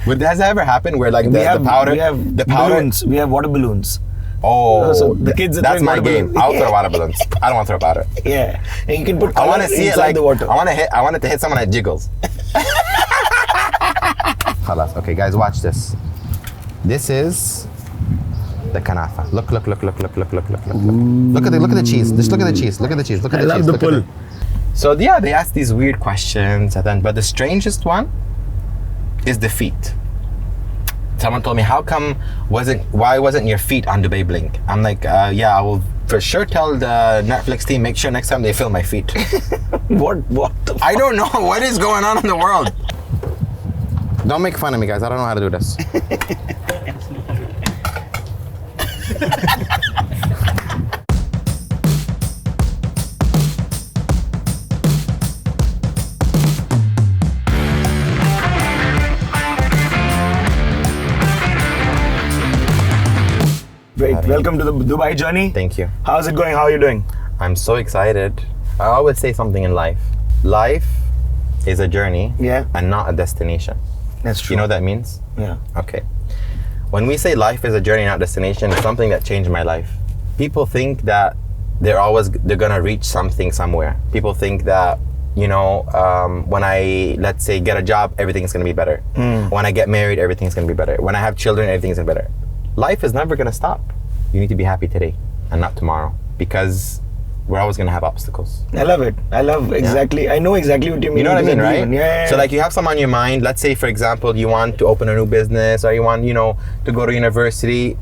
Has that ever happened where like the powder? We have balloons. We have water balloons. Oh, so the kids are that's my game. I'll throw water balloons. I don't want to throw powder. Yeah, and you can put. I want to see it like the water. I want it to hit someone that jiggles. Khalas. Okay, guys, watch this. This is the kanafa. Look. Look at the cheese. Just look at the cheese. Look at the cheese. Look at the cheese. I love the pull. So yeah, they ask these weird questions, and then but the strangest one is the feet. Someone told me, why wasn't your feet on Dubai Blink? I'm like, yeah, I will for sure tell the Netflix team, make sure next time they film my feet. What the fuck? I don't know what is going on in the world. Don't make fun of me, guys. I don't know how to do this. Great. Welcome to the Dubai Journey. Thank you. How's it going? How are you doing? I'm so excited. I always say something in life. Life is a journey and not a destination. That's true. You know what that means? Yeah. Okay. When we say life is a journey, not destination, it's something that changed my life. People think that they're gonna reach something somewhere. People think that, you know, when I, let's say, get a job, everything's gonna be better. When I get married, everything's gonna be better. When I have children, everything's gonna be better. Life is never gonna stop. You need to be happy today and not tomorrow, because we're always gonna have obstacles. I love it. I love exactly. Yeah. I know exactly what you mean. You know what I mean, right? Yeah. So like you have some on your mind. Let's say, for example, you want to open a new business, or you want, you know, to go to university.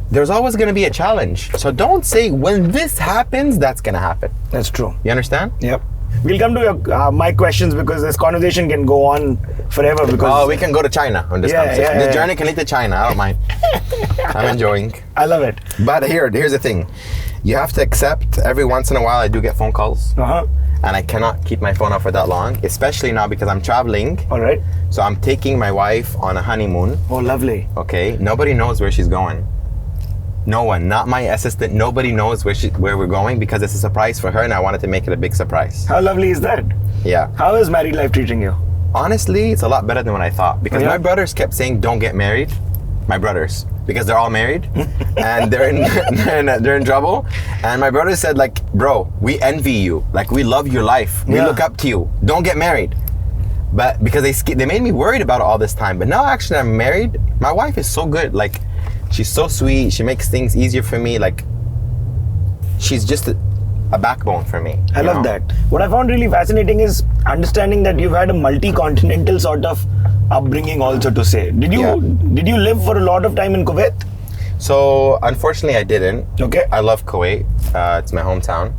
There's always gonna be a challenge. So don't say when this happens, that's gonna happen. That's true. You understand? Yep. We'll come to your, my questions, because this conversation can go on forever. Because we can go to China on this conversation. The journey can lead to China. I don't mind. I'm enjoying. I love it. But here's the thing. You have to accept every once in a while I do get phone calls. And I cannot keep my phone off for that long, especially now because I'm traveling. All right. So I'm taking my wife on a honeymoon. Oh, lovely. Okay. Nobody knows where she's going. No one, not my assistant, nobody knows where we're going, because it's a surprise for her, and I wanted to make it a big surprise. How lovely is that? Yeah. How is married life treating you? Honestly, it's a lot better than what I thought, because my brothers kept saying, don't get married. My brothers, because they're all married and they're in trouble. And my brother said, like, bro, we envy you. Like, we love your life. We look up to you. Don't get married. But because they made me worried about it all this time. But now actually I'm married. My wife is so good. Like, she's so sweet. She makes things easier for me. Like, she's just a backbone for me. I love that. What I found really fascinating is understanding that you've had a multi-continental sort of upbringing also, to say. Did you live for a lot of time in Kuwait? So unfortunately I didn't. Okay. I love Kuwait. It's my hometown.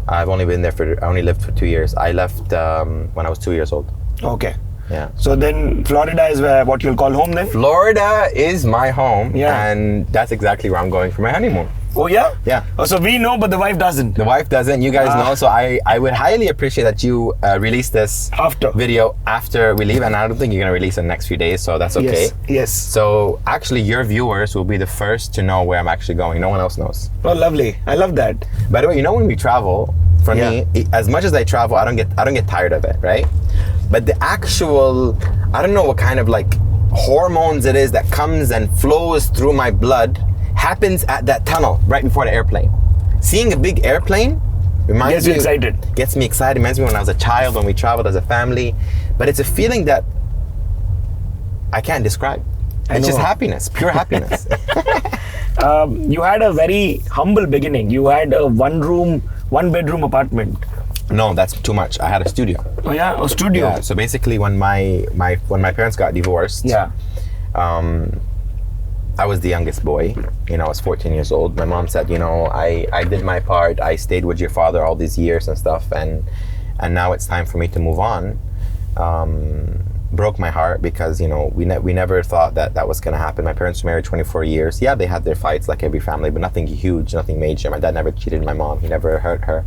I've only been there I only lived for 2 years. I left when I was 2 years old. Okay. Yeah. So then Florida is what you'll call home then? Florida is my home. Yeah. And that's exactly where I'm going for my honeymoon. Oh yeah? Yeah. Oh, so we know, but the wife doesn't. The wife doesn't. You guys know. So I would highly appreciate that you release this video after we leave, and I don't think you're gonna release it in the next few days, so that's okay. Yes. So actually, your viewers will be the first to know where I'm actually going. No one else knows. Oh, lovely. I love that. By the way, you know, when we travel, for me, as much as I travel, I don't get tired of it, right? But the actual, I don't know what kind of like hormones it is that comes and flows through my blood, happens at that tunnel right before the airplane. Seeing a big airplane gets me excited. Reminds me when I was a child, when we traveled as a family. But it's a feeling that I can't describe. It's just happiness, pure happiness. You had a very humble beginning. You had a one bedroom apartment. No, that's too much. I had a studio. Oh yeah, a studio. Yeah. So basically, when my parents got divorced, I was the youngest boy. You know, I was 14 years old. My mom said, you know, I did my part. I stayed with your father all these years and stuff, and now it's time for me to move on. Broke my heart, because, you know, we never thought that was gonna happen. My parents were married 24 years. Yeah, they had their fights like every family, but nothing huge, nothing major. My dad never cheated my mom. He never hurt her.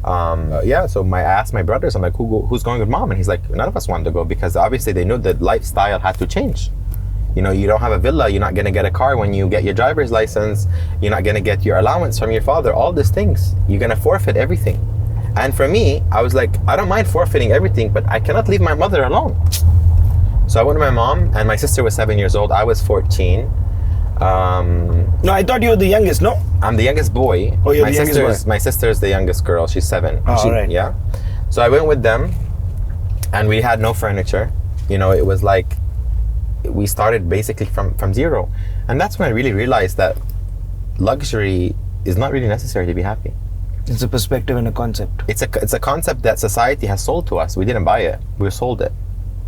So I asked my brothers, I'm like, who's going with mom? And he's like, none of us wanted to go, because obviously they knew that lifestyle had to change. You know, you don't have a villa, you're not gonna get a car when you get your driver's license, you're not gonna get your allowance from your father, all these things. You're gonna forfeit everything. And for me, I was like, I don't mind forfeiting everything, but I cannot leave my mother alone. So I went with my mom, and my sister was 7 years old. I was 14. No, I thought you were the youngest, no? I'm the youngest boy. Oh, you're the youngest boy. My sister's the youngest girl. She's 7. Oh, all right. Yeah. So I went with them, and we had no furniture. You know, it was like we started basically from zero. And that's when I really realized that luxury is not really necessary to be happy. It's a perspective and a concept. It's a concept that society has sold to us. We didn't buy it. We were sold it.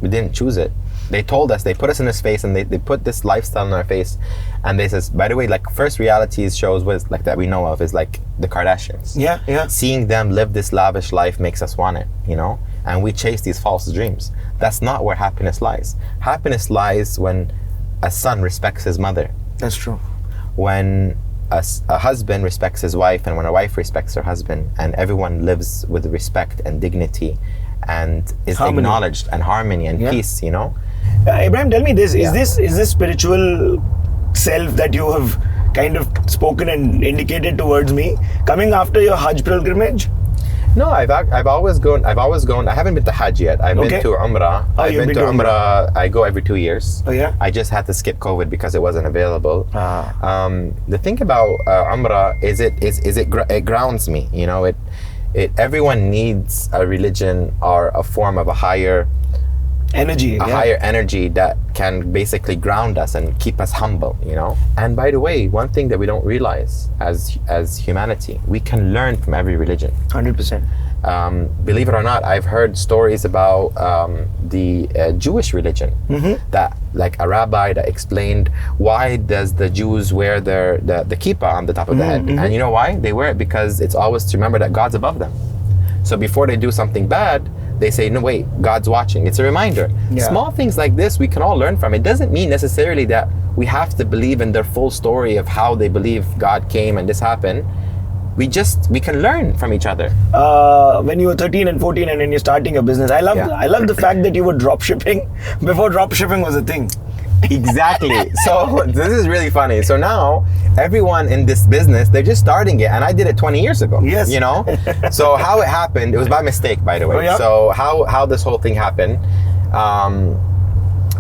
We didn't choose it. They told us, they put us in this face, and they put this lifestyle in our face, and they says, by the way, like first realities shows was like that we know of is like the Kardashians. Yeah. Seeing them live this lavish life makes us want it, you know? And we chase these false dreams. That's not where happiness lies. Happiness lies when a son respects his mother. That's true. When a husband respects his wife, and when a wife respects her husband, and everyone lives with respect and dignity and is acknowledged, and harmony and peace, you know? Ebraheem, tell me this: is this spiritual self that you have kind of spoken and indicated towards me coming after your Hajj pilgrimage? No, I've always gone. I haven't been to Hajj yet. I've been to Umrah. I've been to Umrah. I go every 2 years. Oh yeah. I just had to skip COVID because it wasn't available. The thing about Umrah is it grounds me. You know, it everyone needs a religion or a form of a higher energy, higher energy that can basically ground us and keep us humble, you know. And by the way, one thing that we don't realize as humanity, we can learn from every religion. 100%. Believe it or not, I've heard stories about the Jewish religion, that like a rabbi that explained why does the Jews wear the kippah on the top of the head, and you know why they wear it? Because it's always to remember that God's above them. So before they do something bad, they say, no, wait, God's watching. It's a reminder. Yeah. Small things like this we can all learn from. It doesn't mean necessarily that we have to believe in their full story of how they believe God came and this happened. We can learn from each other. When you were 13 and 14 and when you're starting a business, I love the fact that you were drop shipping before drop shipping was a thing. Exactly. So this is really funny. So now everyone in this business, they're just starting it, and I did it 20 years ago. Yes. You know? So how it happened, it was by mistake, by the way. Oh, yeah? So how this whole thing happened,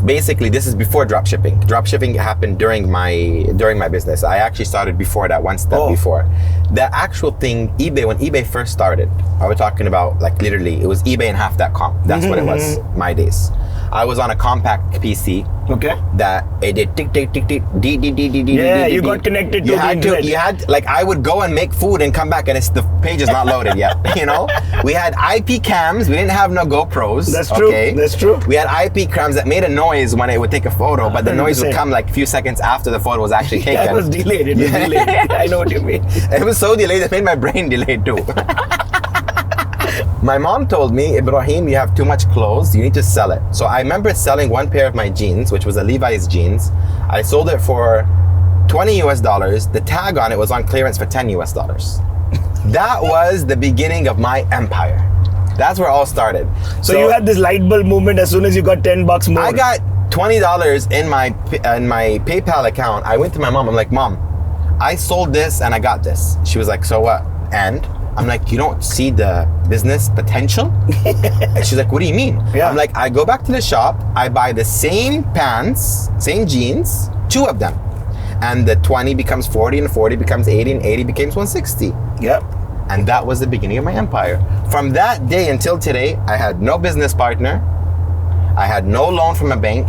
basically this is before dropshipping. Dropshipping happened during my business. I actually started before that, one step before. The actual thing, eBay, when eBay first started, I was talking about like literally, it was eBay and half.com. That's what it was, my days. I was on a compact PC. Okay. That it did tick tick tick tick d d d d d. Yeah, you got connected to the internet. You had like I would go and make food and come back and the page is not loaded yet. You know, we had IP cams. We didn't have no GoPros. That's true. Okay? That's true. We had IP cams that made a noise when it would take a photo, but the noise would come like a few seconds after the photo was actually taken. Yeah, it was delayed. It was delayed. I know what you mean. It was so delayed it made my brain delayed too. My mom told me, Ebraheem, you have too much clothes, you need to sell it. So I remember selling one pair of my jeans, which was a Levi's jeans. I sold it for $20 US. The tag on it was on clearance for $10 US. That was the beginning of my empire. That's where it all started. So you had this light bulb movement as soon as you got $10 more. I got $20 in my PayPal account. I went to my mom, I'm like, Mom, I sold this and I got this. She was like, so what? And? I'm like, you don't see the business potential? And she's like, what do you mean? Yeah. I'm like, I go back to the shop, I buy the same pants, same jeans, 2 of them. And the 20 becomes 40 and 40 becomes 80 and 80 becomes 160. Yep. And that was the beginning of my empire. From that day until today, I had no business partner. I had no loan from a bank.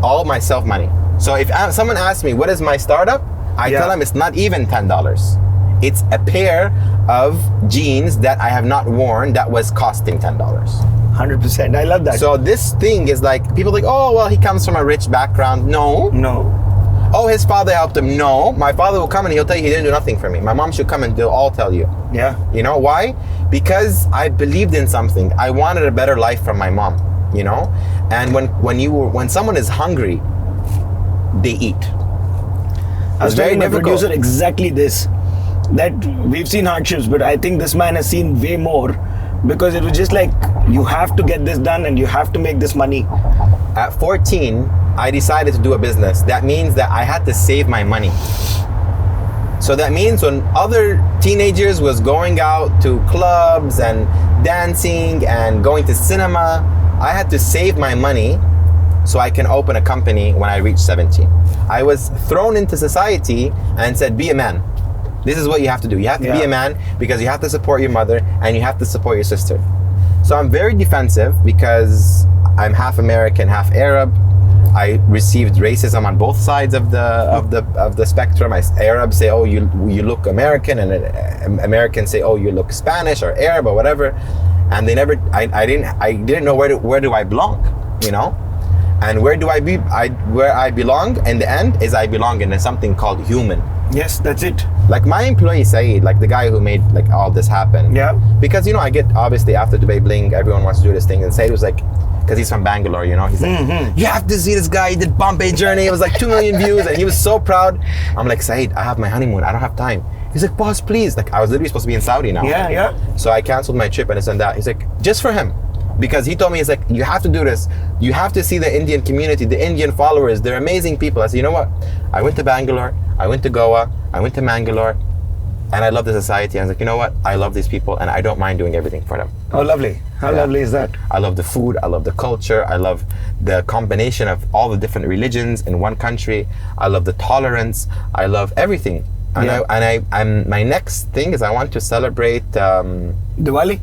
All my self money. So if someone asks me, what is my startup? I tell them it's not even $10. It's a pair of jeans that I have not worn that was costing $10. 100%. I love that. So this thing is like, people are like, oh, well, he comes from a rich background. No. Oh, his father helped him. No. My father will come and he'll tell you he didn't do nothing for me. My mom should come and they'll all tell you. Yeah. You know why? Because I believed in something. I wanted a better life from my mom, you know? And when someone is hungry, they eat. I was telling my producer exactly this. That we've seen hardships, but I think this man has seen way more, because it was just like, you have to get this done and you have to make this money. At 14, I decided to do a business. That means that I had to save my money. So that means when other teenagers was going out to clubs and dancing and going to cinema, I had to save my money so I can open a company when I reach 17. I was thrown into society and said, be a man. This is what you have to do. You have to be a man because you have to support your mother and you have to support your sister. So I'm very defensive because I'm half American, half Arab. I received racism on both sides of the spectrum. Arabs say, "Oh, you look American," and Americans say, "Oh, you look Spanish or Arab or whatever." And they never. I didn't know where do I belong, you know, and where I belong in the end is I belong in something called human. Yes, that's it. Like my employee Saeed, like the guy who made like all this happen. Yeah. Because you know, I get obviously after Dubai Bling, everyone wants to do this thing, and Saeed was like, because he's from Bangalore, you know, he's like, you have to see this guy. He did Bombay Journey. It was like 2 million views, and he was so proud. I'm like, Saeed, I have my honeymoon. I don't have time. He's like, boss, please. Like I was literally supposed to be in Saudi now. Yeah. So I canceled my trip and this and that. He's like, just for him. Because he told me, he's like, you have to do this. You have to see the Indian community, the Indian followers. They're amazing people. I said, you know what? I went to Bangalore. I went to Goa. I went to Mangalore. And I love the society. I was like, you know what? I love these people and I don't mind doing everything for them. Oh, lovely. How lovely is that? I love the food. I love the culture. I love the combination of all the different religions in one country. I love the tolerance. I love everything. And my next thing is I want to celebrate Diwali.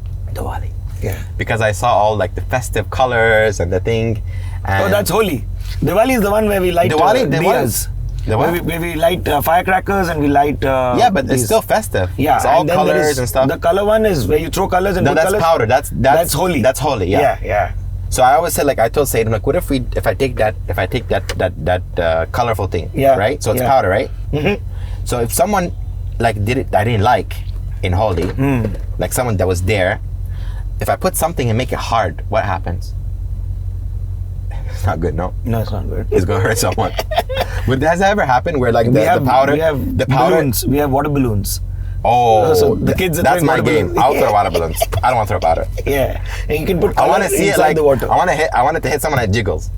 Yeah. Because I saw all like the festive colors and the thing. And that's holy. Diwali is the one where we light diyas. Where we light firecrackers and we light. But it's still festive. Yeah, it's all colors and stuff. The color one is where you throw colors and no, that's colors. Powder. That's holy. That's holy. Yeah. Yeah. So I always said, like I told Said, I'm like, what if I take that colorful thing, right? So it's powder, right? Mm-hmm. So if someone like did it, I didn't like in Holi, like someone that was there. If I put something and make it hard, what happens? It's not good, no? No, it's not good. It's gonna hurt someone. But has that ever happened where like the powder? We have balloons. We have water balloons. Oh, so the kids that's my game. I'll throw water balloons. I don't want to throw powder. Yeah, and you can put. I want to see it like the water. I want it to hit someone that jiggles.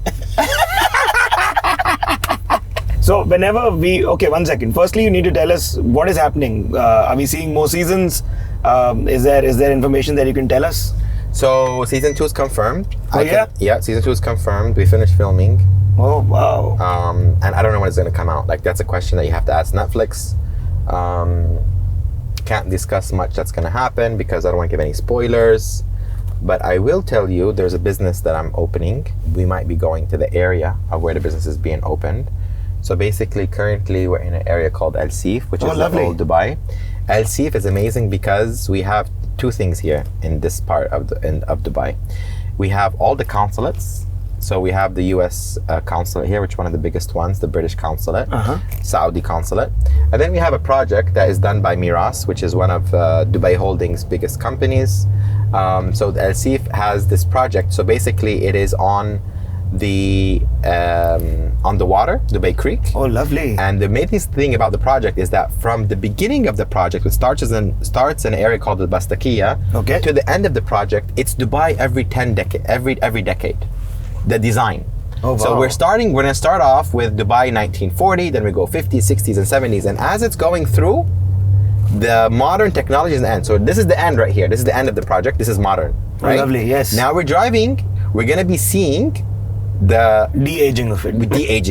So whenever one second. Firstly, you need to tell us what is happening. Are we seeing more seasons? Is there information that you can tell us? So season 2 is confirmed. Yeah, season 2 is confirmed. We finished filming. Oh wow. And I don't know when it's going to come out. Like that's a question that you have to ask Netflix. Can't discuss much that's going to happen because I don't want to give any spoilers. But I will tell you there's a business that I'm opening. We might be going to the area of where the business is being opened. So basically, currently we're in an area called Elsif, which is lovely. Old Dubai. Elsif is amazing because we have 2 things here in this part of Dubai. We have all the consulates. So we have the US consulate here, which is one of the biggest ones, the British consulate, Saudi consulate. And then we have a project that is done by Miras, which is one of Dubai Holdings' biggest companies. So the Elsif has this project. So basically it is on the water, Dubai Creek. Oh, lovely. And the amazing thing about the project is that from the beginning of the project, it starts in an area called the Bastakia, to the end of the project, it's Dubai every decade. The design. Oh, wow. So we're going to start off with Dubai 1940, then we go 50s, 60s, and 70s. And as it's going through, the modern technology is the end. So this is the end right here. This is the end of the project. This is modern, right? Oh, lovely, yes. Now we're driving. We're going to be seeing the de-aging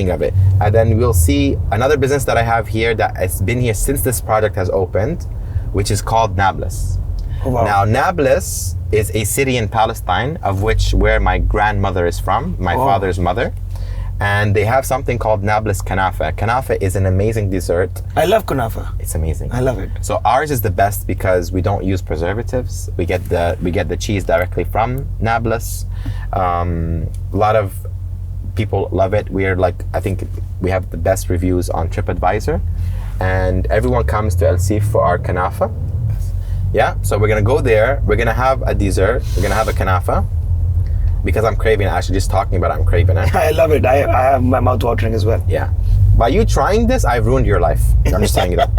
of it. And then we'll see another business that I have here that has been here since this project has opened, which is called Nablus. Oh, wow. Now Nablus is a city in Palestine, of where my grandmother is from, my father's mother. And they have something called Nablus Kanafa. Kanafa is an amazing dessert. I love Kanafa. It's amazing. I love it. So ours is the best because we don't use preservatives. We get the cheese directly from Nablus. A lot of people love it. I think we have the best reviews on TripAdvisor, and everyone comes to Elsif for our Kanafa. Yeah, so we're gonna go there. We're gonna have a dessert. We're gonna have a Kanafa. Because I'm craving it. Actually, just talking about it, I'm craving it. I love it. I have my mouth watering as well. Yeah. By you trying this, I've ruined your life. I'm just telling you that.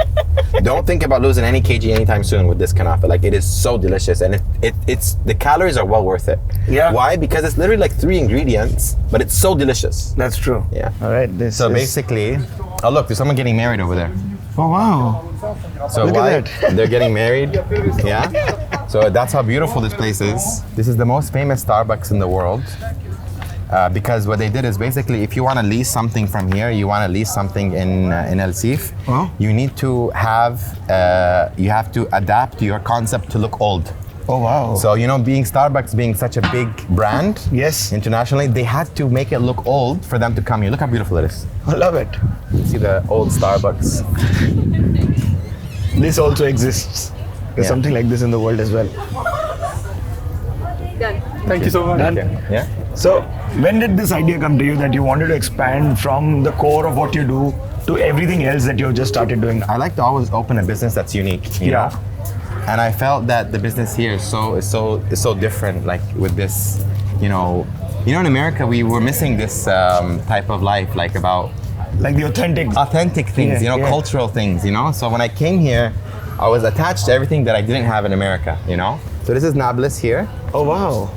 Don't think about losing any kg anytime soon with this kanafa. Like, it is so delicious, and it's the calories are well worth it. Yeah. Why? Because it's literally like 3 ingredients, but it's so delicious. That's true. Yeah. All right. So basically, oh look, there's someone getting married over there. Oh wow. So look why at that. they're getting married? Yeah. So that's how beautiful this place is. This is the most famous Starbucks in the world. because what they did is basically, if you want to lease something from here, you want to lease something in Elsif, you need to have, you have to adapt your concept to look old. Oh wow. So, you know, being Starbucks being such a big brand internationally, they had to make it look old for them to come here. Look how beautiful it is. I love it. See the old Starbucks. This also exists. There's something like this in the world as well. Done. Thank you so much. Done. Yeah. So, when did this idea come to you that you wanted to expand from the core of what you do to everything else that you just started doing? I like to always open a business that's unique, you know? And I felt that the business here is so different, like with this, you know, in America we were missing this type of life, like about like the authentic things, you know, cultural things, you know. So when I came here, I was attached to everything that I didn't have in America, you know. So this is Nablus here. Oh wow.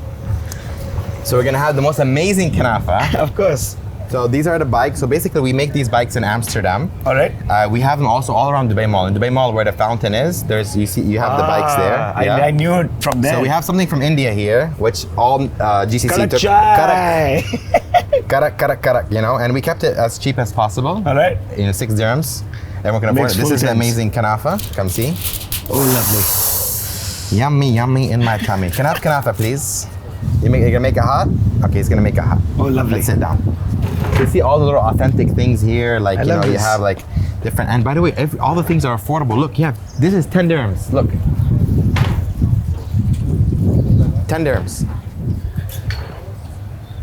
So we're gonna have the most amazing kanafa. Of course. So these are the bikes. So basically we make these bikes in Amsterdam. All right. We have them also all around Dubai Mall. In Dubai Mall where the fountain is, you have the bikes there. I knew it from there. So we have something from India here, which all GCC took. Karak, you know, and we kept it as cheap as possible. All right. You know, 6 dirhams. Everyone can afford it. This is the amazing kanafa. Come see. Oh, lovely. Yummy in my tummy. Can I have kanafa, please? You're gonna make it hot? Okay, he's gonna make it hot. Oh, lovely. Let's sit down. You see all the little authentic things here, like you know, you have like different. And by the way, all the things are affordable. Look, this is 10 dirhams. Look, 10 dirhams.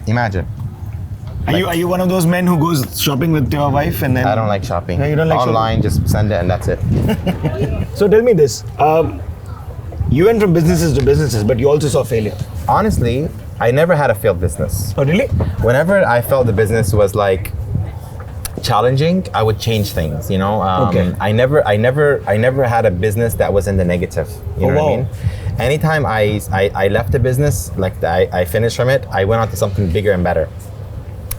Imagine. Are you one of those men who goes shopping with your wife and then? I don't like shopping. No, you don't like online, just send it and that's it. So tell me this. You went from businesses to businesses, but you also saw failure. Honestly, I never had a failed business. Oh, really? Whenever I felt the business was like challenging, I would change things. You know, I never had a business that was in the negative. You know what I mean? Anytime I left a business, like I finished from it, I went on to something bigger and better.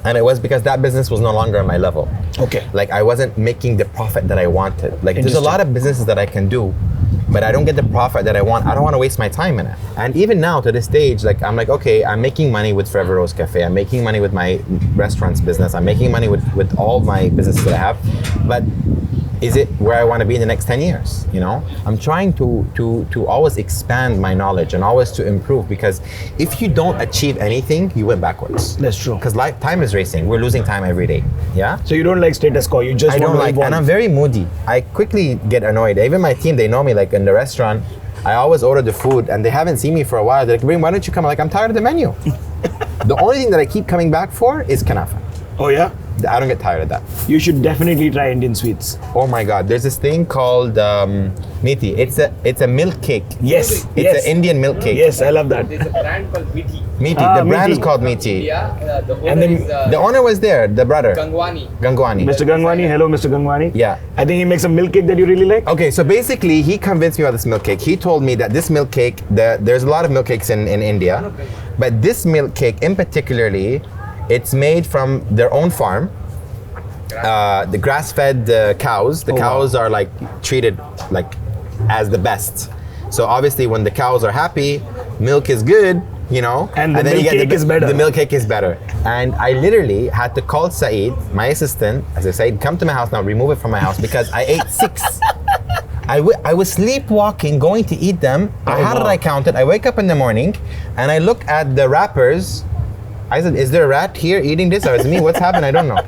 And it was because that business was no longer on my level. Okay. Like I wasn't making the profit that I wanted. Like there's a lot of businesses that I can do, but I don't get the profit that I want. I don't want to waste my time in it. And even now to this stage, like I'm like, okay, I'm making money with Forever Rose Cafe. I'm making money with my restaurants business. I'm making money with all my businesses that I have. But is it where I want to be in the next 10 years? You know, I'm trying to always expand my knowledge and always to improve, because if you don't achieve anything, you went backwards. That's true. Because time is racing. We're losing time every day. Yeah. So you don't like status quo. You just want to evolve. And I'm very moody. I quickly get annoyed. Even my team, they know me. Like in the restaurant, I always order the food, and they haven't seen me for a while. They're like, "Why don't you come?" I'm like, I'm tired of the menu. The only thing that I keep coming back for is kanafa. Oh yeah? I don't get tired of that. You should definitely try Indian sweets. Oh my God, there's this thing called meathi. It's a milk cake. Yes. It's an Indian milk cake. Yes, I love that. There's a brand called Meathi. Meathi. The brand is called Meathi. Yeah, the owner And then is The owner was there, the brother. Gangwani. Mr. Gangwani, hello Mr. Gangwani. Yeah. I think he makes a milk cake that you really like. Okay, so basically he convinced me about this milk cake. He told me that this milk cake, there's a lot of milk cakes in India, but this milk cake in particularly, it's made from their own farm. The grass-fed cows. The cows are like treated like as the best. So obviously, when the cows are happy, milk is good, you know. And then you get is better. The milk cake is better. And I literally had to call Saeed, my assistant. As I said, come to my house now, remove it from my house, because I ate 6. I was sleepwalking, going to eat them. How did I count it? I wake up in the morning, and I look at the wrappers. I said, is there a rat here eating this, or is it me? What's happened? I don't know.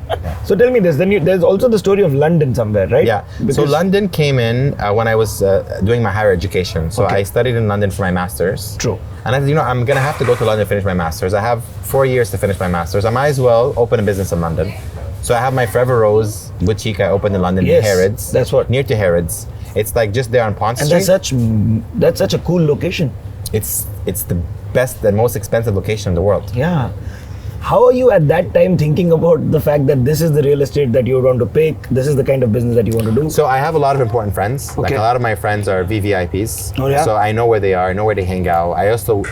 So tell me this, there's also the story of London somewhere, right? Yeah. So London came in when I was doing my higher education. So I studied in London for my master's. True. And I said, I'm going to have to go to London to finish my master's. I have 4 years to finish my master's. I might as well open a business in London. So I have my Forever Rose boutique I opened in London, in Harrods. That's what. Near to Harrods. It's like just there on Pont Street. And that's such a cool location. It's the best and most expensive location in the world. Yeah. How are you at that time thinking about the fact that this is the real estate that you want to pick, this is the kind of business that you want to do? So I have a lot of important friends. Like a lot of my friends are VVIPs. Oh yeah. So I know where they are, I know where they hang out. I also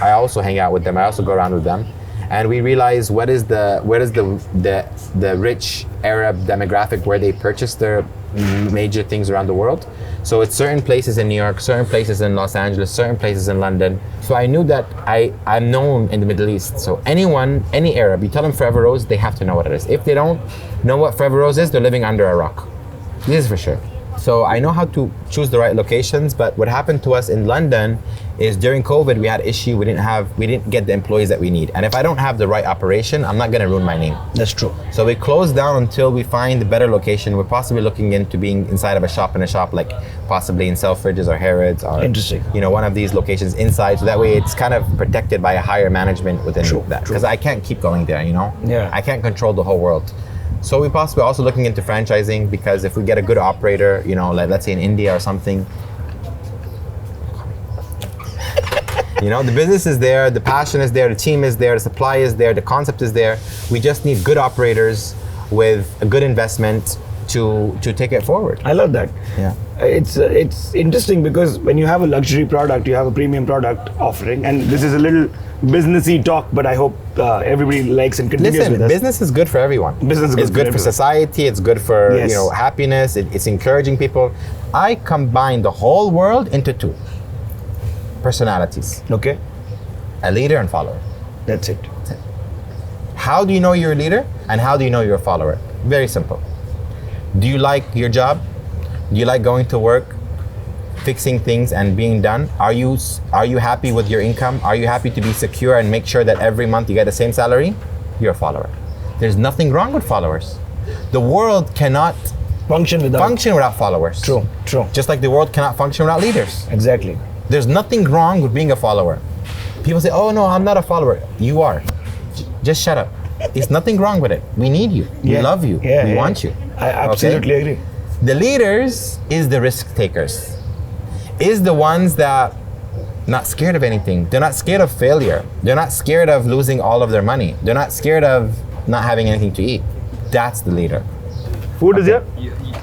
hang out with them. I also go around with them. and we realized what is the rich Arab demographic where they purchase their major things around the world. So it's certain places in New York, certain places in Los Angeles, certain places in London. So I knew that I'm known in the Middle East. So any Arab, you tell them Forever Rose, they have to know what it is. If they don't know what Forever Rose is, they're living under a rock. This is for sure. So I know how to choose the right locations, but what happened to us in London is during COVID, we had issue, we didn't get the employees that we need. And if I don't have the right operation, I'm not gonna ruin my name. That's true. So we closed down until we find a better location. We're possibly looking into being inside of a shop, like possibly in Selfridges or Harrods or Interesting. One of these locations inside. So that way it's kind of protected by a higher management within that. Because I can't keep going there, Yeah. I can't control the whole world. So we possibly also looking into franchising, because if we get a good operator, like let's say in India or something, the business is there, the passion is there, the team is there, the supply is there, the concept is there. We just need good operators with a good investment to take it forward. I love that. Yeah. It's interesting because when you have a luxury product, you have a premium product offering, and this is a little businessy talk, but I hope everybody likes and continues with us. Business is good for everyone. Business is good for society. It's good for Yes. happiness. It's encouraging people. I combine the whole world into two personalities: Okay, a leader and follower. that's it. How do you know you're a leader, and how do you know you're a follower? Very simple. Do you like your job? Do you like going to work, fixing things and being done? Are you happy with your income? Are you happy to be secure and make sure that every month you get the same salary? You're a follower. There's nothing wrong with followers. The world cannot Function without followers. True. Just like the world cannot function without leaders. Exactly. There's nothing wrong with being a follower. People say, oh no, I'm not a follower. You are. Just shut up. There's nothing wrong with it. We need you. We love you. We want you. I absolutely agree. The leaders is the risk takers. Is the ones that not scared of anything. They're not scared of failure. They're not scared of losing all of their money. They're not scared of not having anything to eat. That's the leader. Food is here?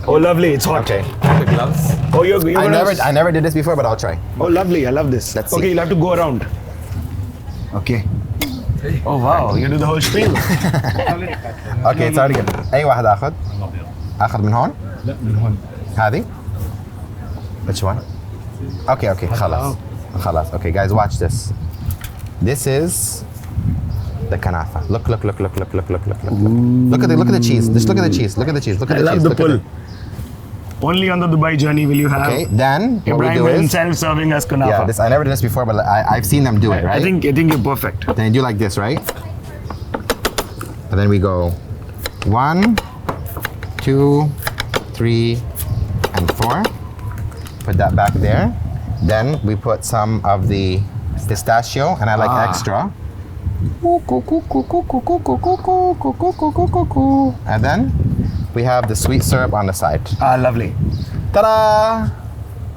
Oh, lovely. It's hot. Okay. The gloves. Oh, you're I never did this before, but I'll try. Oh, lovely. I love this. Let's okay, see. you'll have to go around. Okay. Oh, wow. You do the whole spiel. Okay, it's already good. أي واحد آخذ؟ آخذ من هون؟ لا من هون. هذه؟ Which one? Okay, خلاص. Okay, guys, watch this. This is the kanafa. Look. Look at the cheese. Just look at the cheese. Look at the cheese. Look at I the love cheese. the Look at pull. it. Only on the Dubai journey will you have Okay, then what we Ebraheem do is, himself serving us kunafa. yeah, this I never did this before, but I've seen them do it, right? I think you're perfect. Then you do like this, right? And then we go 1, 2, 3, and 4. Put that back there. Then we put some of the pistachio, and I like extra. And then we have the sweet syrup on the side. Ah, lovely. Ta-da!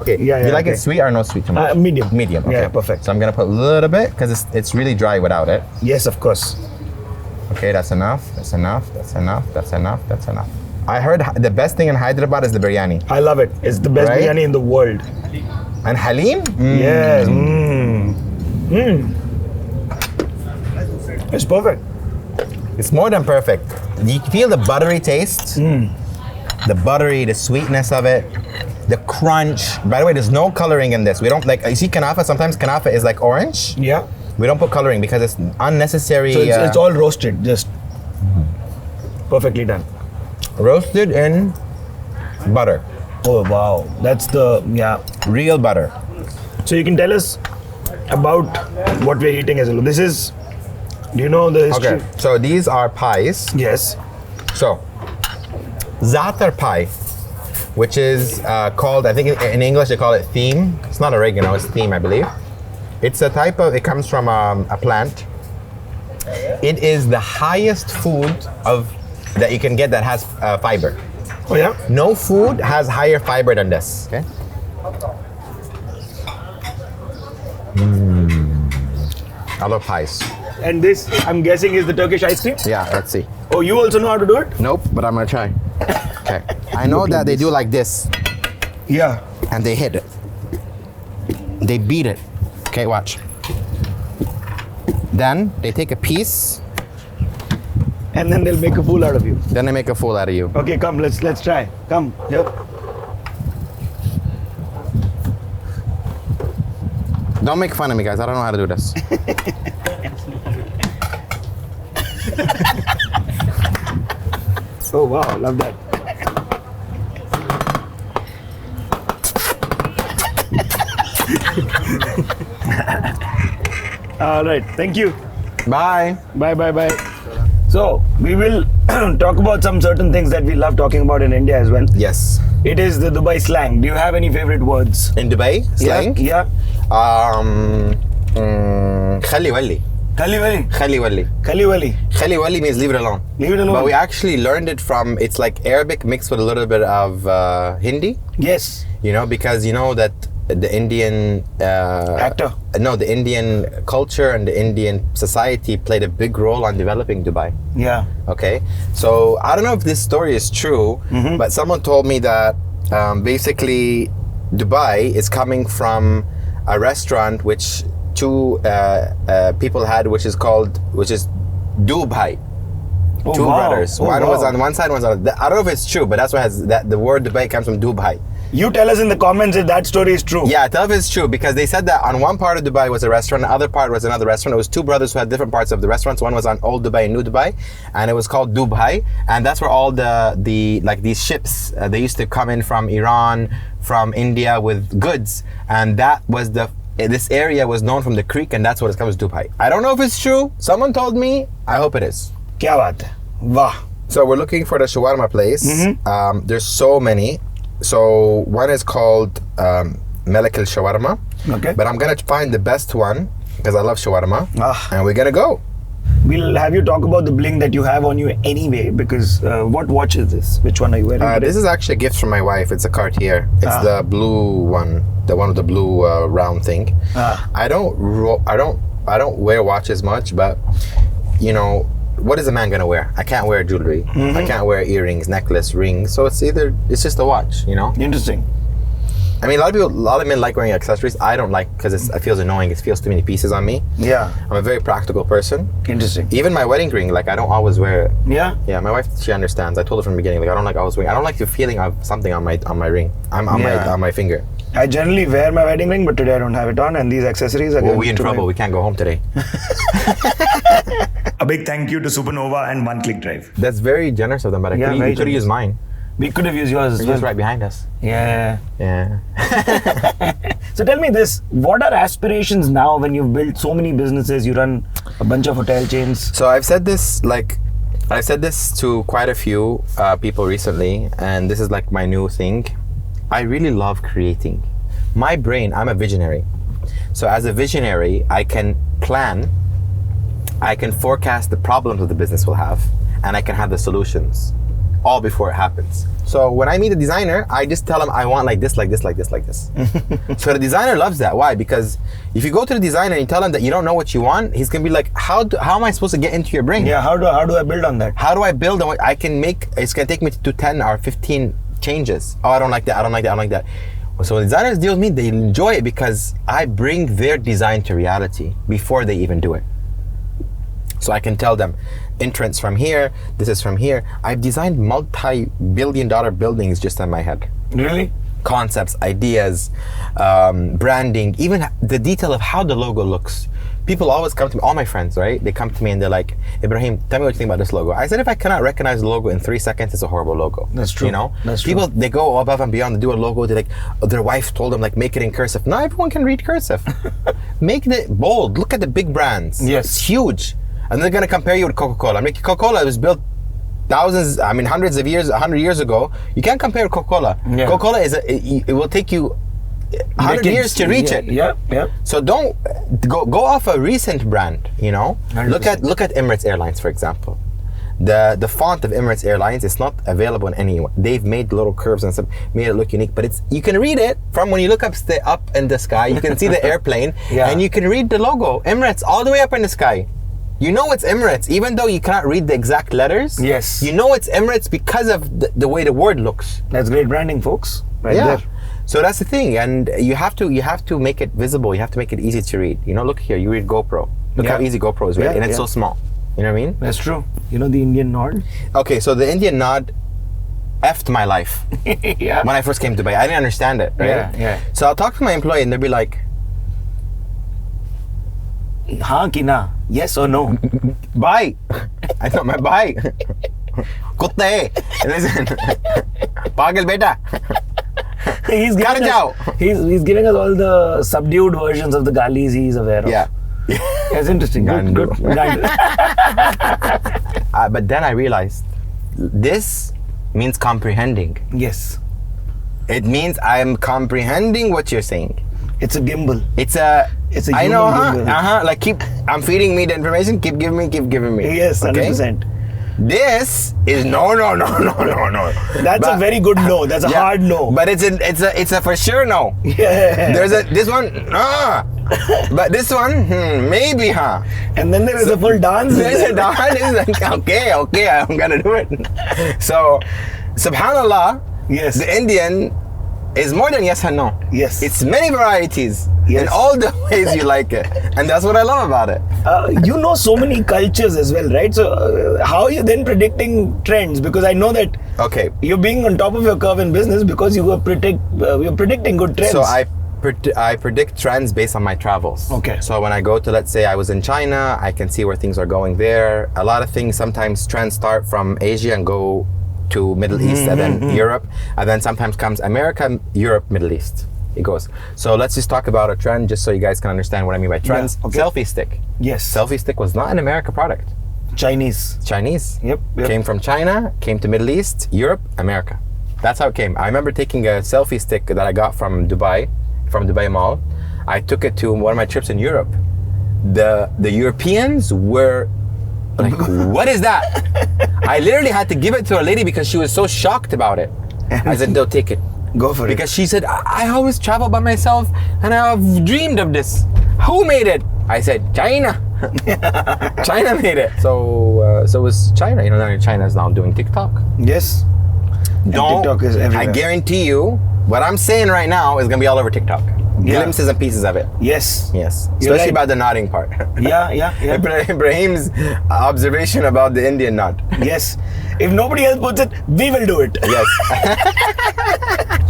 Okay, Yeah, you like okay. it sweet or no sweet too much? Medium. Medium, okay. Yeah, perfect. So I'm gonna put a little bit, because it's really dry without it. Yes, of course. Okay, that's enough. I heard the best thing in Hyderabad is the biryani. I love it. It's the best Right? biryani in the world. And halim? Yes. It's perfect. It's more than perfect. You feel the buttery taste, the sweetness of it, the crunch. By the way, there's no coloring in this. We don't you see kanafa, sometimes kanafa is like orange. Yeah. We don't put coloring because it's unnecessary. So it's all roasted, just perfectly done. Roasted in butter. Oh, wow. That's Real butter. So you can tell us about what we're eating as well. This is, do you know the history? Okay, so these are pies. Yes. So, za'atar pie, which is called, I think in English they call it theme. It's not oregano, it's theme, I believe. It comes from a plant. It is the highest food that you can get that has fiber. Oh, yeah? No food has higher fiber than this. Okay. I love pies. And this, I'm guessing, is the Turkish ice cream? Yeah, let's see. Oh, you also know how to do it? Nope, but I'm gonna try. Okay. I know that they do like this, Yeah. and they hit it. They beat it. Okay, watch. Then they take a piece and then they'll make a fool out of you. Then they make a fool out of you. Okay, come, let's try. Come, yep. Don't make fun of me, guys. I don't know how to do this. Oh wow, love that. All right, thank you. Bye. Bye. So we will talk about some certain things that we love talking about in India as well. Yes. It is the Dubai slang. Do you have any favorite words? In Dubai, slang? Yeah. Khali wali. Khali Khali wali means leave it alone. Leave it alone. But we actually learned it from, it's like Arabic mixed with a little bit of Hindi. Yes. You know, because you know that the Indian Actor. No, the Indian culture and the Indian society played a big role on developing Dubai. Yeah. Okay, so I don't know if this story is true, but someone told me that basically Dubai is coming from a restaurant which two people had, which is Dubai. Oh, Two wow. brothers. Oh, one was wow. on one side, one's on the other. I don't know if it's true, but that's why the word Dubai comes from Dubai. You tell us in the comments if that story is true. Yeah, tell if it's true, because they said that on one part of Dubai was a restaurant, the other part was another restaurant. It was two brothers who had different parts of the restaurants. One was on Old Dubai and New Dubai, and it was called Dubai, and that's where all the like these ships they used to come in from Iran, from India with goods, and that was this area was known from the creek, and that's what it comes Dubai. I don't know if it's true. Someone told me. I hope it is. Kya baat hai? Wah. So we're looking for the shawarma place. There's so many. So one is called Melek al Shawarma. Okay. But I'm gonna find the best one because I love shawarma, and we're gonna go. We'll have you talk about the bling that you have on you anyway, because what watch is this? Which one are you wearing today? This is actually a gift from my wife. It's a Cartier. It's the blue one, the one with the blue round thing. I don't wear watches much, but you know, what is a man gonna wear? I can't wear jewelry. I can't wear earrings, necklace, rings. So it's just a watch, you know. Interesting. I mean, a lot of men like wearing accessories. I don't like because it feels annoying. It feels too many pieces on me. Yeah. I'm a very practical person. Interesting. Even my wedding ring, like I don't always wear it. Yeah. Yeah, my wife, she understands. I told her from the beginning, like I don't like always wearing. I don't like the feeling of something on my ring. On my finger. I generally wear my wedding ring, but today I don't have it on, and these accessories are. Well, we in trouble. We can't go home today. A big thank you to Supernova and One Click Drive. That's very generous of them, but Yeah, you very could have used mine. We could have used yours as It's well. just right behind us. Yeah. Yeah. So tell me this, what are aspirations now when you've built so many businesses, you run a bunch of hotel chains? So I've said this to quite a few people recently, and this is like my new thing. I really love creating. My brain, I'm a visionary. So as a visionary, I can plan, I can forecast the problems that the business will have, and I can have the solutions all before it happens. So when I meet a designer, I just tell him I want like this, like this, like this, like this. So the designer loves that. Why? Because if you go to the designer and you tell him that you don't know what you want, he's gonna be like, how am I supposed to get into your brain? Yeah, how do I build on that? How do I build on what I can make? It's gonna take me to 10 or 15 changes. Oh, I don't like that, I don't like that, I don't like that. So when designers deal with me, they enjoy it because I bring their design to reality before they even do it. So I can tell them, entrance from here, this is from here. I've designed multi-billion-dollar buildings just in my head. Really? Concepts, ideas, branding, even the detail of how the logo looks. People always come to me, all my friends, right? They come to me and they're like, Ebraheem, tell me what you think about this logo. I said, if I cannot recognize the logo in 3 seconds, it's a horrible logo. That's true. You know? That's true. People, they go above and beyond, they do a logo, they like, their wife told them, like, make it in cursive. Not everyone can read cursive. Make it bold. Look at the big brands. Yes. It's huge. And they're gonna compare you with Coca-Cola. I mean, Coca-Cola was built hundreds of years, 100 years ago. You can't compare Coca-Cola. Yeah. Coca-Cola it will take you 100 years to reach it. Yeah. So don't go off a recent brand, you know? 100%. Look at Emirates Airlines, for example. The font of Emirates Airlines is not available in any way. They've made little curves and stuff, made it look unique, but you can read it from when you look up in the sky, you can see the airplane, and you can read the logo, Emirates, all the way up in the sky. You know it's Emirates, even though you cannot read the exact letters. Yes. You know it's Emirates because of the way the word looks. That's great branding, folks. Right there. So that's the thing, and you have to make it visible. You have to make it easy to read. You know, look here. You read GoPro. Look how easy GoPro is, right? And it's so small. You know what I mean? That's true. You know the Indian nod? Okay, so the Indian nod effed my life Yeah. when I first came to Dubai. I didn't understand it, right? Yeah. So I'll talk to my employee and they'll be like, Haan ki na? Yes or no? bye. I thought my bye. Kutte. Listen. Pagal beta. He's Ghar giving jao. us, he's giving us all the subdued versions of the galis he's aware of. Yeah. That's interesting. Good. Gandu. Gandu. But then I realized this means comprehending. Yes. It means I am comprehending what you're saying. It's a gimbal. It's a I know, human gimbal. Like I'm feeding me the information. Keep giving me. Yes, Okay? 100%. This is no. That's a very good no. That's a hard no. But it's a for sure no. Yeah. There's this one, but this one, maybe, huh? And then there is a full dance. There's a dance. It's like, okay, I'm gonna do it. So, subhanallah, Yes. the Indian is more than yes and no. Yes. It's many varieties Yes. in all the ways you like it, and that's what I love about it. You know so many cultures as well, right? So how are you then predicting trends? Because I know that Okay. you're being on top of your curve in business because you're predicting good trends. So I predict trends based on my travels. Okay. So when I go to, let's say I was in China, I can see where things are going there. A lot of things, sometimes trends start from Asia and go to Middle East and then Europe, and then sometimes comes America, Europe, Middle East. It goes. So let's just talk about a trend just so you guys can understand what I mean by trends. Yeah, okay. Selfie stick. Yes. Selfie stick was not an America product. Chinese. Chinese. Yep. Came from China, came to Middle East, Europe, America. That's how it came. I remember taking a selfie stick that I got from Dubai Mall. I took it to one of my trips in Europe. The Europeans were like, what is that? I literally had to give it to a lady because she was so shocked about it. I said, no, take it. Go for it. Because she said, I always travel by myself and I've dreamed of this. Who made it? I said, China. China made it. So it was China. You know, now China is now doing TikTok. Yes. And TikTok is everywhere. I guarantee you, what I'm saying right now is going to be all over TikTok. Yeah. Glimpses and pieces of it. Yes. Yes. You're Especially right. about the nodding part. Yeah. Ibrahim's observation about the Indian nod. Yes. If nobody else puts it, we will do it. Yes.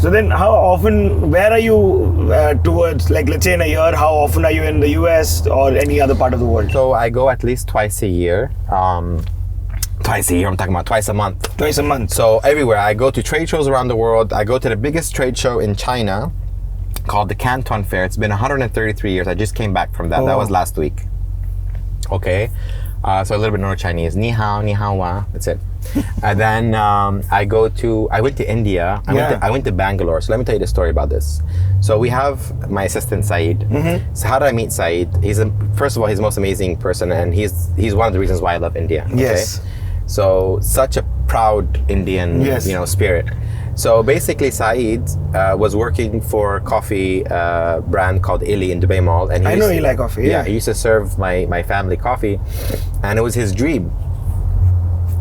So then how often, where are you towards, like let's say in a year, how often are you in the US or any other part of the world? So I go at least twice a year. Twice a year, I'm talking about twice a month. Twice a month. So everywhere. I go to trade shows around the world. I go to the biggest trade show in China called the Canton Fair. It's been 133 years. I just came back from that. That was last week. Okay. So a little bit more Chinese. Ni hao, ni hao wa. That's it. And then I went to India. I went to Bangalore. So let me tell you the story about this. So we have my assistant Saeed. So how did I meet Saeed? First of all, he's the most amazing person, and he's one of the reasons why I love India. Okay? Yes. So such a proud Indian, spirit. So basically, Saeed was working for a coffee brand called Illy in Dubai Mall, and I know he like coffee. Yeah, he used to serve my family coffee, and it was his dream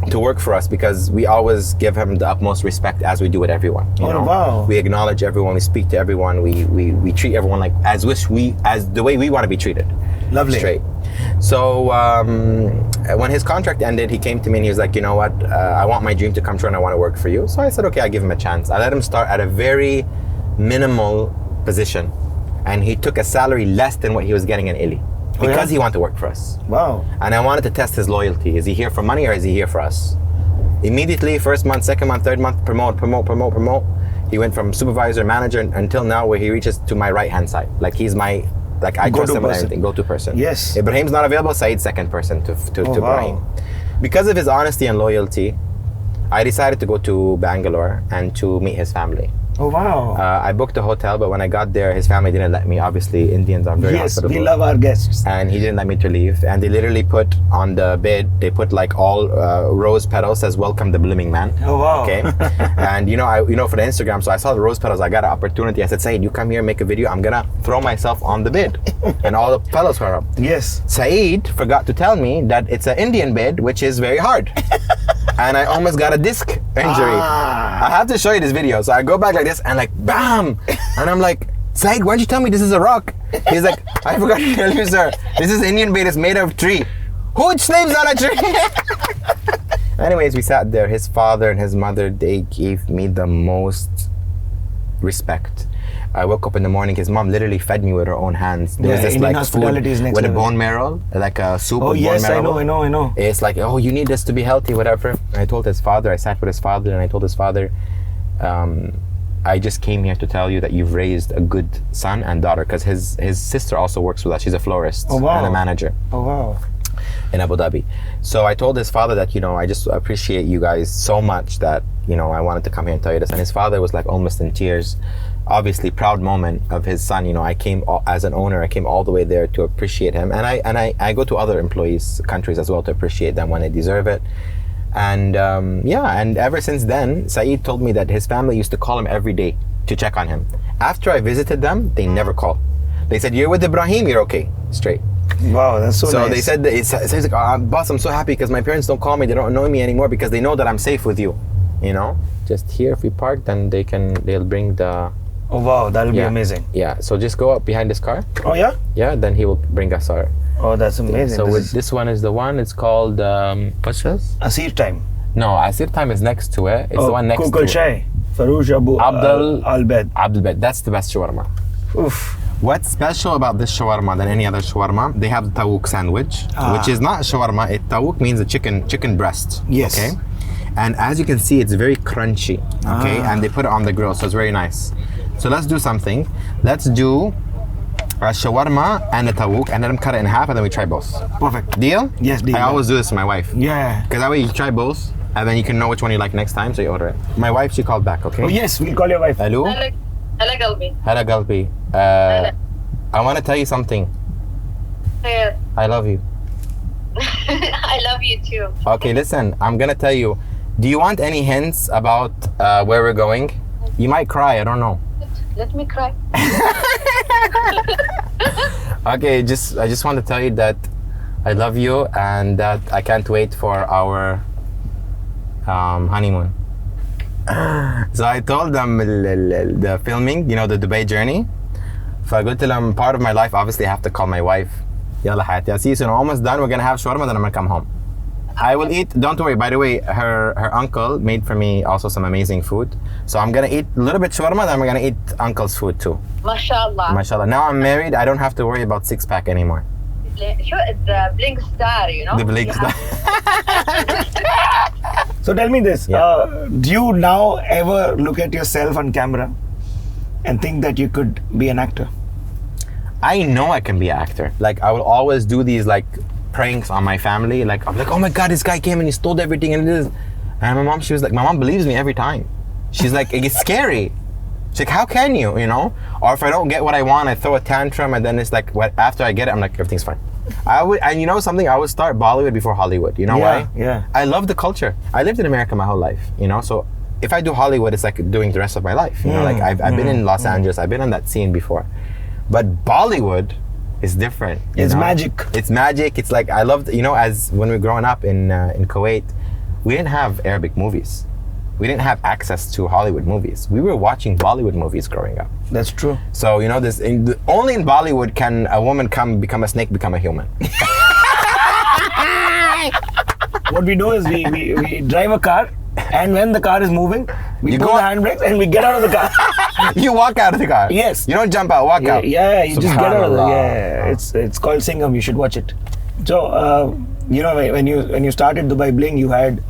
to work for us because we always give him the utmost respect as we do with everyone. You know? Wow. We acknowledge everyone, we speak to everyone, we treat everyone like as the way we want to be treated. Lovely. Straight. So when his contract ended, he came to me and he was like, you know what, I want my dream to come true and I want to work for you. So I said, okay, I'll give him a chance. I let him start at a very minimal position, and he took a salary less than what he was getting in Illy because he wanted to work for us. Wow. And I wanted to test his loyalty. Is he here for money or is he here for us? Immediately, first month, second month, third month, promote. He went from supervisor, manager, until now where he reaches to my right-hand side. Like he's my, like I trust him with everything, go-to person. Yes. Ibrahim's not available, Saeed's second person to Ibrahim. Because of his honesty and loyalty, I decided to go to Bangalore and to meet his family. Oh wow. I booked a hotel, but when I got there, his family didn't let me. Obviously, Indians are very hospitable. Yes, we love our guests. And he didn't let me to leave. And they literally put on the bed, they put like all rose petals, says "Welcome the blooming man." Oh wow. Okay. And for the Instagram, so I saw the rose petals. I got an opportunity. I said, Saeed, you come here, make a video. I'm gonna throw myself on the bed, and all the petals were up. Yes. Saeed forgot to tell me that it's an Indian bed, which is very hard. And I almost got a disc injury. I have to show you this video. So I go back like this and like bam, and I'm like, Saeed, why don't you tell me this is a rock? He's like, I forgot to tell you, sir. This is Indian bed. It's made of tree. Who sleeps on a tree? Anyways, we sat there. His father and his mother, they gave me the most respect. I woke up in the morning. His mom literally fed me with her own hands. There was this Indian like hospitality food is next with a level. bone marrow, like a soup Oh with yes, bone marrow. I know. It's like, oh, you need this to be healthy, whatever. I told his father. I sat with his father and I told his father, I just came here to tell you that you've raised a good son and daughter, because his sister also works with us. She's a florist and a manager. Oh wow. In Abu Dhabi. So I told his father that, I just appreciate you guys so much that, I wanted to come here and tell you this. And his father was like almost in tears. Obviously, proud moment of his son. I came as an owner. I came all the way there to appreciate him, and I go to other employees' countries as well to appreciate them when they deserve it. And and ever since then, Saeed told me that his family used to call him every day to check on him. After I visited them, they never call. They said, "You're with Ebraheem, you're okay, straight." Wow, that's so nice. So they said that he's like, boss, I'm so happy because my parents don't call me. They don't annoy me anymore because they know that I'm safe with you. Just here, if we park, then they'll bring the. Oh wow, that'll be amazing. Yeah, so just go up behind this car. Oh yeah? Yeah, then he will bring us our. Oh, that's amazing. So this one is the one, it's called, what's this? Asir Time. No, Asir Time is next to it. It's the one next to Kukul it. Shai. Farouj Abu Al-Bed. Abdul, that's the best shawarma. Oof. What's special about this shawarma than any other shawarma? They have the tawuk sandwich, which is not shawarma. Tawuk means a chicken breast. Yes. Okay. And as you can see, it's very crunchy. Okay. And they put it on the grill, so it's very nice. So let's do something. Let's do a shawarma and a tawuk, and let them cut it in half, and then we try both. Perfect. Deal? Yes, deal. I always do this to my wife. Yeah. Because that way you try both, and then you can know which one you like next time, so you order it. My wife, she called back, okay? Oh yes, we'll call your wife. Hello? هلا قلبي. Hello, Galpi. I want to tell you something. خير. I love you. I love you too. Okay, listen, I'm gonna tell you. Do you want any hints about where we're going? You might cry, I don't know. Let me cry. Okay, I just want to tell you that I love you and that I can't wait for our honeymoon. So I told them the filming, the Dubai journey. فقلت لهم part of my life, obviously I have to call my wife. يلا حياتي. I'll see you soon. We're almost done. We're gonna have shawarma, then I'm gonna come home. I will eat. Don't worry. By the way, her uncle made for me also some amazing food. So I'm gonna eat a little bit shawarma, then we're gonna eat uncle's food too. MashaAllah. MashaAllah. Now I'm married. I don't have to worry about six-pack anymore. شو the blink star, The blink star. So tell me this. Yeah. Do you now ever look at yourself on camera and think that you could be an actor? I know I can be an actor. Like I will always do these like pranks on my family. Like I'm like, oh my god, this guy came and he stole everything and this. And my mom, she was like, my mom believes me every time. She's like, it's scary. She's like, how can you, Or if I don't get what I want, I throw a tantrum, and then it's like, after I get it, I'm like, everything's fine. And you know something? I would start Bollywood before Hollywood. You know why? Yeah. I love the culture. I lived in America my whole life, So if I do Hollywood, it's like doing the rest of my life. Like I've been in Los Angeles. I've been on that scene before. But Bollywood is different. It's magic. It's magic. It's like, I loved, as when we were growing up in Kuwait, we didn't have Arabic movies. We didn't have access to Hollywood movies. We were watching Bollywood movies growing up. That's true. So, only in Bollywood can a woman become a snake, become a human. What we do is we drive a car, and when the car is moving, we pull the handbrakes and we get out of the car. You walk out of the car. Yes. You don't jump out, walk out. Yeah, you just get out of the Subhanallah. Yeah, it's called Singham. You should watch it. So, when you started Dubai Bling, you had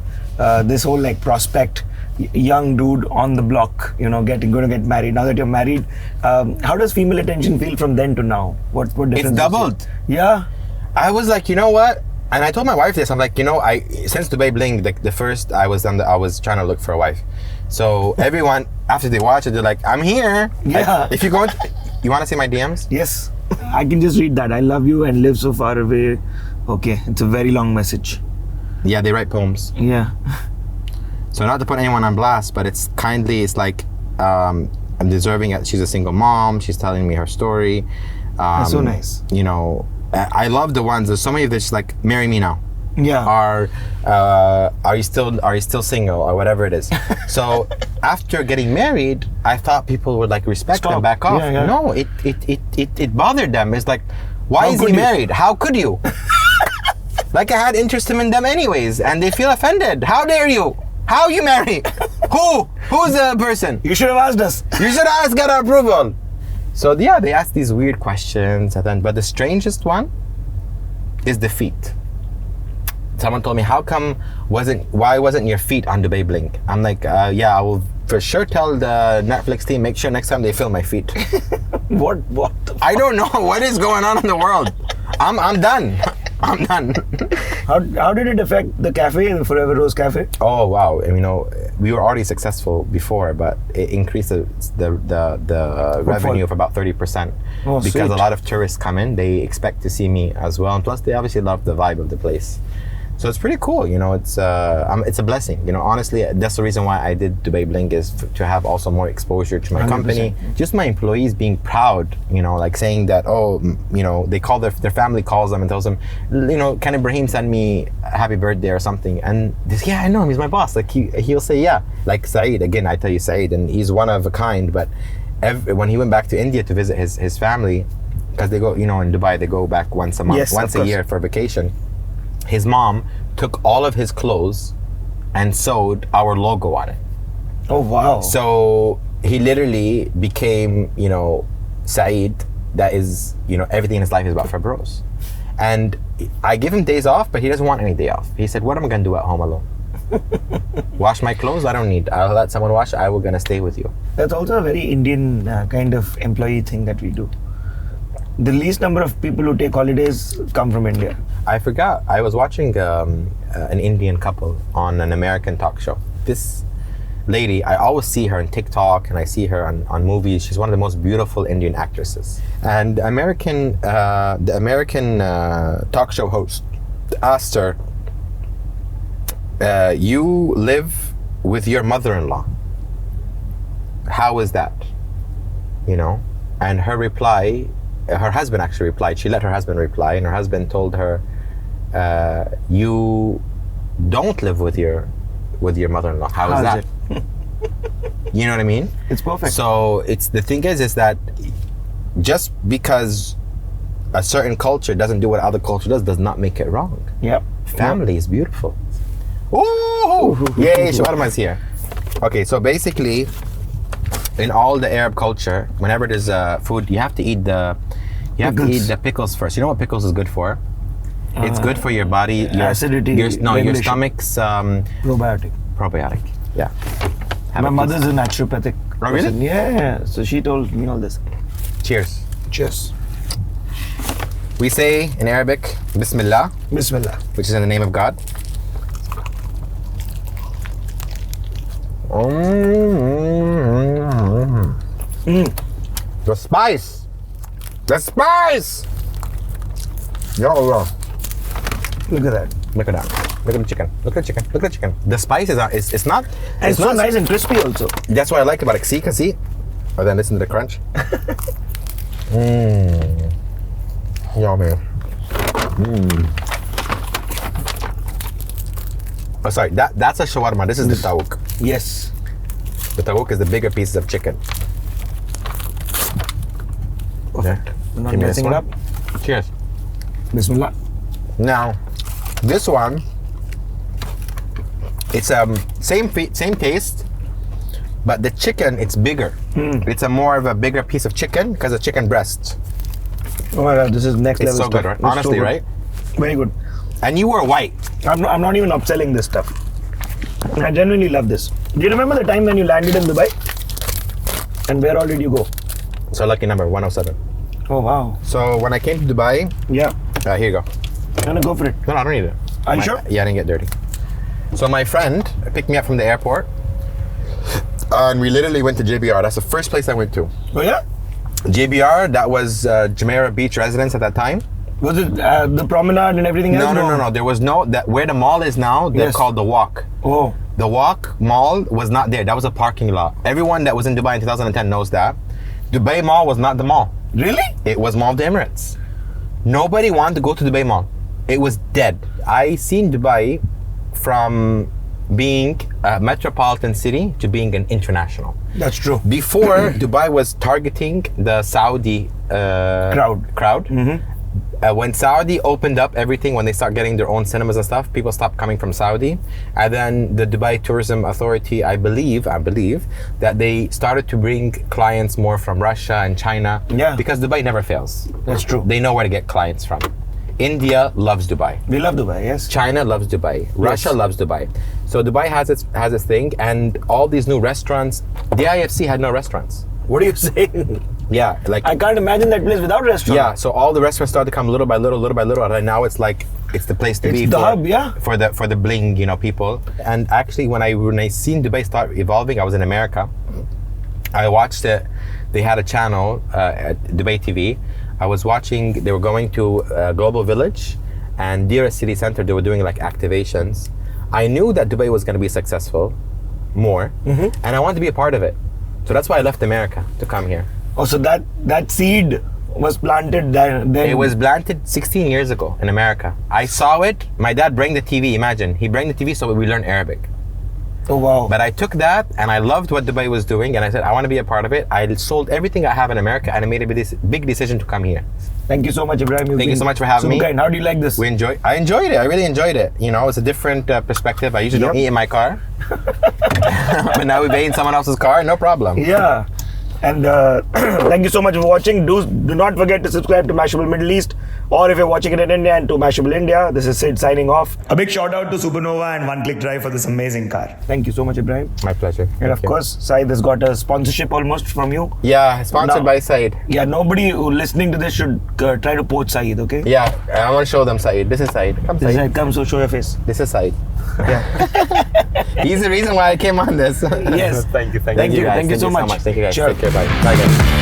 this whole like prospect, young dude on the block, going to get married. Now that you're married, how does female attention feel from then to now? What difference? It's doubled. Yeah. I was like, you know what? And I told my wife this. I'm like, since Dubai Bling, the first I was trying to look for a wife. So everyone, after they watch it, they're like, I'm here. Yeah. If you want to see my DMs? Yes. I can just read that. I love you and live so far away. Okay, it's a very long message. Yeah, they write poems. Yeah. So not to put anyone on blast, but it's like, I'm deserving it. She's a single mom. She's telling me her story. That's so nice. I love the ones. There's so many that's like, marry me now. Yeah. Are you still single or whatever it is? So after getting married, I thought people would like respect and back off. Yeah. No, it bothered them. It's like, why is he married? How could you? Like I had interest in them anyways, and they feel offended. How dare you? How you marry? Who? Who's the person? You should have asked us. You should ask, get our approval. So yeah, they ask these weird questions, and then, but the strangest one is the feet. Someone told me, why wasn't your feet on Dubai Bling? I'm like, yeah, I will for sure tell the Netflix team, make sure next time they film my feet. What? I don't know what is going on in the world. I'm done. I'm done. How did it affect the cafe, the Forever Rose Cafe? Oh wow! And, we were already successful before, but it increased the revenue of about 30%. Oh, because sweet. a lot of tourists come in, they expect to see me as well, and plus they obviously love the vibe of the place. So it's pretty cool, it's a blessing. Honestly, that's the reason why I did Dubai Bling, is to have also more exposure to my 100%. company. Just my employees being proud, like saying that, they call their family calls them and tells them, can Ebraheem send me a happy birthday or something? And this, yeah, I know him, he's my boss. Like he'll say, yeah. Like Saeed, again, I tell you Saeed, and he's one of a kind, but when he went back to India to visit his family, because they go, in Dubai, they go back once a month, Yes, once a year for vacation. His mom took all of his clothes and sewed our logo on it. Oh wow! So he literally became, Saeed. That is, everything in his life is about Febros. And I give him days off, but he doesn't want any day off. He said, "What am I gonna do at home alone? Wash my clothes? I don't need. I'll let someone wash. I will gonna stay with you." That's also a very Indian kind of employee thing that we do. The least number of people who take holidays come from India. I forgot. I was watching an Indian couple on an American talk show. This lady, I always see her on TikTok and I see her on movies. She's one of the most beautiful Indian actresses. And the American talk show host asked her, "You live with your mother-in-law. How is that?" And her reply. Her husband actually replied. She let her husband reply, and her husband told her, "You don't live with your mother-in-law. How is that?" You know what I mean? It's perfect. So the thing is that just because a certain culture doesn't do what other culture does not make it wrong. Yep. Family is beautiful. Ooh! Yay! Shawarma is here. Okay, so basically, in all the Arab culture, whenever there's food, you have to eat the pickles first. You know what pickles is good for? It's good for your body, your acidity, your regulation. stomach's probiotic. Yeah. Have My a mother's a naturopathic Oh, really? person. Yeah, so she told me all this. Cheers. Cheers. We say in Arabic, Bismillah, Bismillah. which is in the name of God. The spice! The spice! Ya Allah. Look at that. Look at that. Look at the chicken. Look at the chicken. Look at the chicken. The spice it's not. And it's so not nice and crispy also. That's what I like about it. See? Oh, then listen to the crunch. Yummy. Oh, sorry. That's a shawarma. This is the tawuk. Yes. The tawuk is the bigger pieces of chicken. Okay. We're not Give me this messing it one. up. Cheers. Bismillah. Now, this one, it's same taste, but the chicken, it's bigger. It's a more of a bigger piece of chicken because of chicken breast. Oh my God, this is next It's level so stuff. good, right? It's so Honestly, good. right? Very good. And you were white. I'm not even upselling this stuff. I genuinely love this. Do you remember the time when you landed in Dubai? And where all did you go? So lucky number 107. Oh wow. So when I came to Dubai, Yeah. here you go. I'm gonna go for it. No, I don't need it. Are you sure? Yeah, I didn't get dirty. So my friend picked me up from the airport, and we literally went to JBR. That's the first place I went to. Oh yeah? JBR, that was Jumeirah Beach residence at that time. Was it the promenade and everything else? No. There was no, where the mall is now, they're Yes. called The Walk. Oh. The Walk Mall was not there. That was a parking lot. Everyone that was in Dubai in 2010 knows that. Dubai Mall was not the mall. Really? It was Mall of the Emirates. Nobody wanted to go to Dubai Mall. It was dead. I seen Dubai from being a metropolitan city to being an international. That's true. Before, Dubai was targeting the Saudi crowd. when Saudi opened up everything, when they start getting their own cinemas and stuff, people stopped coming from Saudi. And then the Dubai Tourism Authority, I believe that they started to bring clients more from Russia and China. Yeah. Because Dubai never fails. That's true. They know where to get clients from. India loves Dubai. We love Dubai, yes. China loves Dubai. Russia loves Dubai. So Dubai has its thing, and all these new restaurants. The IFC had no restaurants. What are you saying? Yeah, like I can't imagine that place without restaurant. yeah. So all the restaurants started to come little by little, and now it's like it's the place to It's be the for, hub, yeah. for the bling, people. And actually, when I seen Dubai start evolving, I was in America. I watched it. They had a channel at Dubai TV. I was watching. They were going to Global Village and Deira City Center. They were doing like activations. I knew that Dubai was going to be successful, more, and I wanted to be a part of it. So that's why I left America to come here. Oh, so that seed was planted then. It was planted 16 years ago in America. I saw it. My dad brought the TV. Imagine, he brought the TV so we learned Arabic. Oh wow. But I took that and I loved what Dubai was doing, and I said I want to be a part of it. I sold everything I have in America and I made a big decision to come here. Thank you so much, Ebraheem. Thank you so much for having me. Kind. How do you like this? I enjoyed it. I really enjoyed it. It's a different perspective. I usually don't eat in my car, but now we're in someone else's car. No problem. Yeah. And thank you so much for watching. Do not forget to subscribe to Mashable Middle East, or if you're watching it in India, and to Mashable India. This is Sid signing off. A big shout out to Supernova and One Click Drive for this amazing car. Thank you so much, Ebraheem. My pleasure. And of course, Saeed has got a sponsorship almost from you. Yeah, sponsored by Saeed. Yeah, nobody who listening to this should try to poach Saeed, okay? Yeah, I want to show them Saeed. This is Saeed. Come, Saeed. Saeed, come, so show your face. This is Saeed. Yeah. He's the reason why I came on this. Yes. Thank you. Thank you so much. Thank you guys. Sure. Take care. Bye. Bye guys.